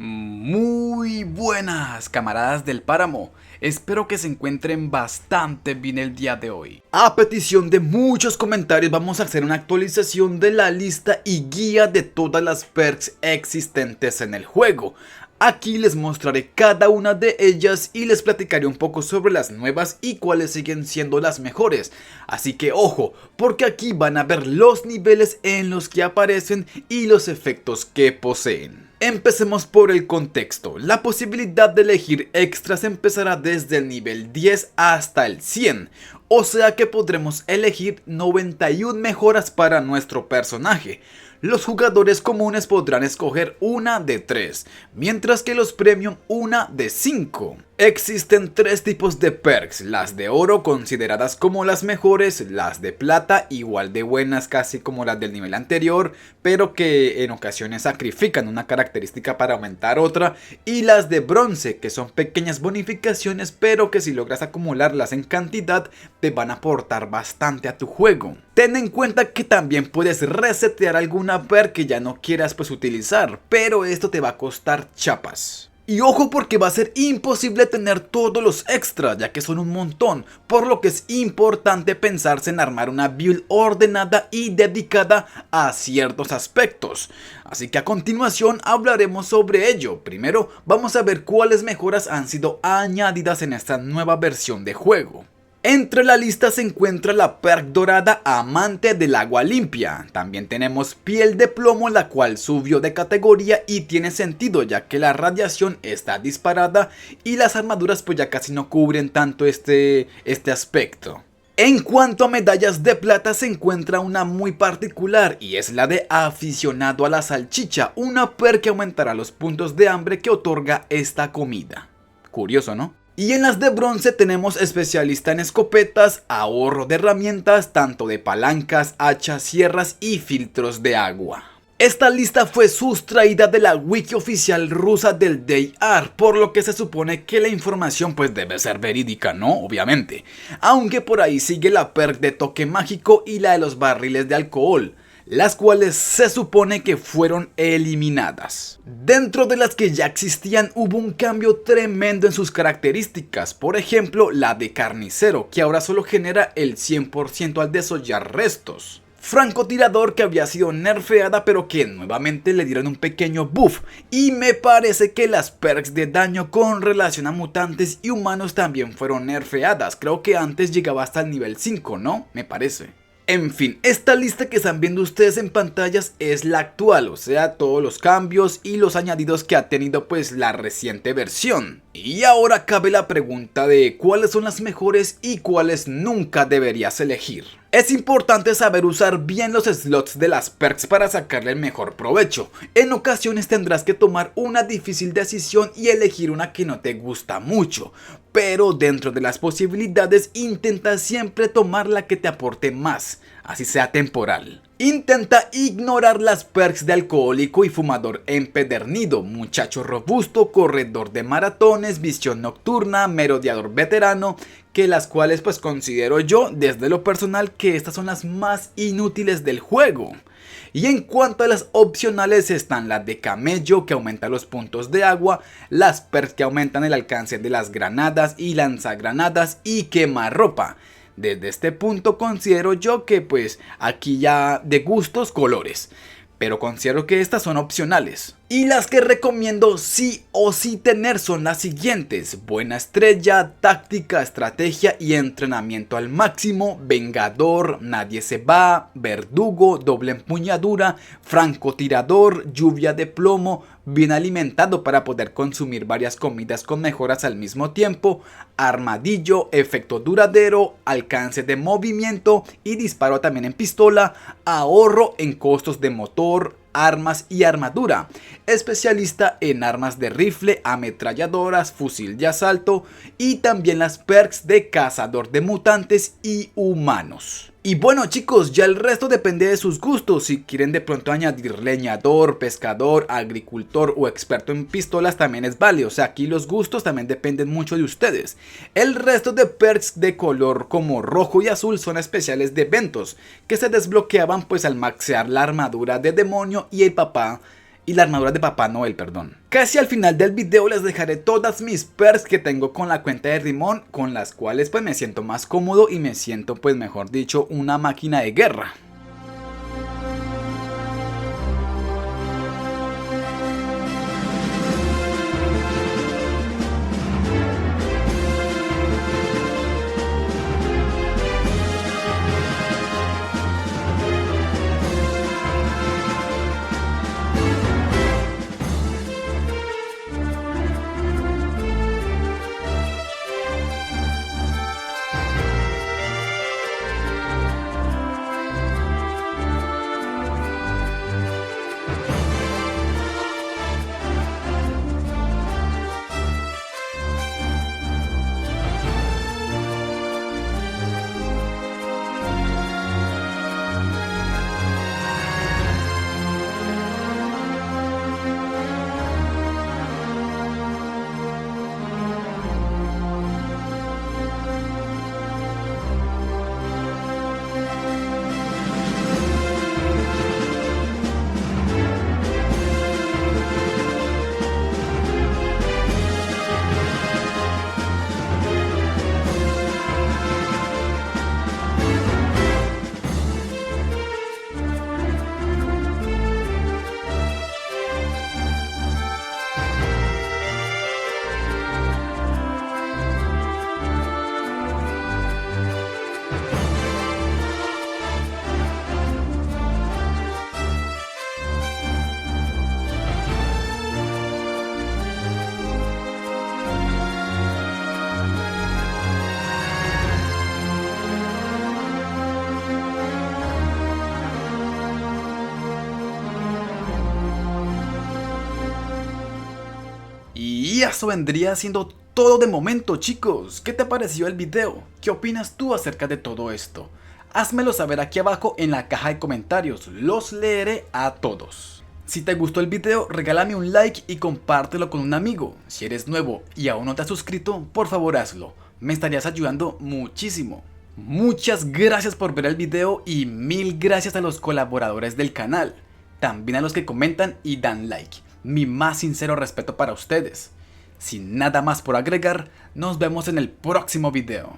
Muy buenas, camaradas del páramo. Espero que se encuentren bastante bien el día de hoy. A petición de muchos comentarios vamos a hacer una actualización de la lista y guía de todas las perks existentes en el juego. Aquí les mostraré cada una de ellas y les platicaré un poco sobre las nuevas y cuáles siguen siendo las mejores. Así que ojo, porque aquí van a ver los niveles en los que aparecen y los efectos que poseen. Empecemos por el contexto. La posibilidad de elegir extras empezará desde el nivel 10 hasta el 100. O sea que podremos elegir 91 mejoras para nuestro personaje. Los jugadores comunes podrán escoger una de 3, mientras que los premium una de 5. Existen 3 tipos de perks, las de oro consideradas como las mejores, las de plata igual de buenas casi como las del nivel anterior, pero que en ocasiones sacrifican una característica para aumentar otra, y las de bronce que son pequeñas bonificaciones pero que si logras acumularlas en cantidad te van a aportar bastante a tu juego. Ten en cuenta que también puedes resetear alguna perk que ya no quieras utilizar, pero esto te va a costar chapas. Y ojo porque va a ser imposible tener todos los extras ya que son un montón, por lo que es importante pensarse en armar una build ordenada y dedicada a ciertos aspectos. Así que a continuación hablaremos sobre ello. Primero vamos a ver cuáles mejoras han sido añadidas en esta nueva versión de juego. Entre la lista se encuentra la perk dorada Amante del Agua Limpia. También tenemos Piel de Plomo, la cual subió de categoría y tiene sentido ya que la radiación está disparada y las armaduras pues ya casi no cubren tanto este aspecto. En cuanto a medallas de plata se encuentra una muy particular y es la de Aficionado a la Salchicha, una perk que aumentará los puntos de hambre que otorga esta comida. Curioso, ¿no? Y en las de bronce tenemos especialista en escopetas, ahorro de herramientas, tanto de palancas, hachas, sierras y filtros de agua. Esta lista fue sustraída de la wiki oficial rusa del DayR, por lo que se supone que la información pues debe ser verídica, ¿no? Obviamente. Aunque por ahí sigue la perk de toque mágico y la de los barriles de alcohol, las cuales se supone que fueron eliminadas. Dentro de las que ya existían hubo un cambio tremendo en sus características, por ejemplo la de carnicero, que ahora solo genera el 100% al desollar restos. Francotirador, que había sido nerfeada pero que nuevamente le dieron un pequeño buff, y me parece que las perks de daño con relación a mutantes y humanos también fueron nerfeadas. Creo que antes llegaba hasta el nivel 5, ¿no? Me parece. En fin, esta lista que están viendo ustedes en pantallas es la actual, o sea, todos los cambios y los añadidos que ha tenido pues la reciente versión. Y ahora cabe la pregunta de cuáles son las mejores y cuáles nunca deberías elegir. Es importante saber usar bien los slots de las perks para sacarle el mejor provecho. En ocasiones tendrás que tomar una difícil decisión y elegir una que no te gusta mucho, pero dentro de las posibilidades intenta siempre tomar la que te aporte más, así sea temporal. Intenta ignorar las perks de alcohólico y fumador empedernido, muchacho robusto, corredor de maratones, visión nocturna, merodeador veterano, que las cuales pues considero yo desde lo personal que estas son las más inútiles del juego. Y en cuanto a las opcionales están las de camello, que aumenta los puntos de agua, las perks que aumentan el alcance de las granadas y lanzagranadas y quemarropa. Desde este punto considero yo que pues aquí ya de gustos colores, pero considero que estas son opcionales. Y las que recomiendo sí o sí tener son las siguientes: buena estrella, táctica, estrategia y entrenamiento al máximo, vengador, nadie se va, verdugo, doble empuñadura, francotirador, lluvia de plomo, bien alimentado para poder consumir varias comidas con mejoras al mismo tiempo, armadillo, efecto duradero, alcance de movimiento y disparo también en pistola, ahorro en costos de motor, armas y armadura, especialista en armas de rifle, ametralladoras, fusil de asalto y también las perks de cazador de mutantes y humanos. Y bueno chicos, ya el resto depende de sus gustos. Si quieren de pronto añadir leñador, pescador, agricultor o experto en pistolas también es válido. O sea, aquí los gustos también dependen mucho de ustedes. El resto de perks de color como rojo y azul son especiales de eventos que se desbloqueaban pues al maxear la armadura de demonio y la armadura de Papá Noel, perdón. Casi al final del video les dejaré todas mis perks que tengo con la cuenta de Rimón, con las cuales pues me siento más cómodo y me siento pues mejor dicho una máquina de guerra. Y eso vendría siendo todo de momento chicos. ¿Qué te pareció el video? ¿Qué opinas tú acerca de todo esto? Házmelo saber aquí abajo en la caja de comentarios, los leeré a todos. Si te gustó el video, regálame un like y compártelo con un amigo. Si eres nuevo y aún no te has suscrito, por favor hazlo, me estarías ayudando muchísimo. Muchas gracias por ver el video y mil gracias a los colaboradores del canal, también a los que comentan y dan like. Mi más sincero respeto para ustedes. Sin nada más por agregar, nos vemos en el próximo video.